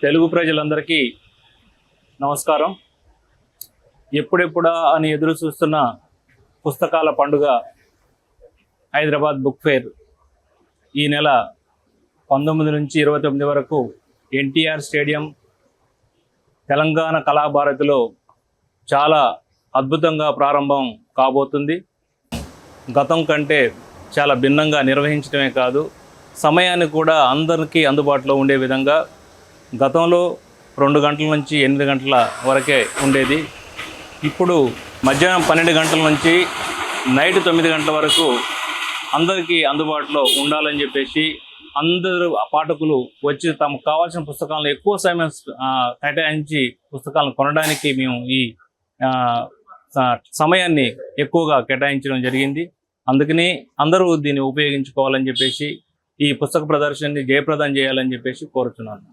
తెలుగు ప్రజలందరికీ నమస్కారం. ఎప్పుడెప్పుడా అని ఎదురు చూస్తున్న పుస్తకాల పండుగ హైదరాబాద్ బుక్ ఫేర్ ఈ నెల 19 నుంచి 29 వరకు ఎన్టీఆర్ స్టేడియం తెలంగాణ కళాభారతిలో చాలా అద్భుతంగా ప్రారంభం కాబోతుంది. గతం కంటే చాలా భిన్నంగా నిర్వహించడమే కాదు, సమయాన్ని కూడా అందరికీ అందుబాటులో ఉండే విధంగా గతంలో 2 గంటల నుంచి 8 గంటల వరకే ఉండేది. ఇప్పుడు మధ్యాహ్నం 12 గంటల నుంచి నైట్ 9 గంటల వరకు అందరికీ అందుబాటులో ఉండాలని చెప్పేసి అందరూ పాఠకులు వచ్చి తమకు కావాల్సిన పుస్తకాలను ఎక్కువ సమయం కేటాయించి పుస్తకాలను కొనడానికి మేము ఈ సమయాన్ని ఎక్కువగా కేటాయించడం జరిగింది. అందుకని అందరూ దీన్ని ఉపయోగించుకోవాలని చెప్పేసి ఈ పుస్తక ప్రదర్శనని జయప్రదం చేయాలని చెప్పేసి కోరుతున్నాను.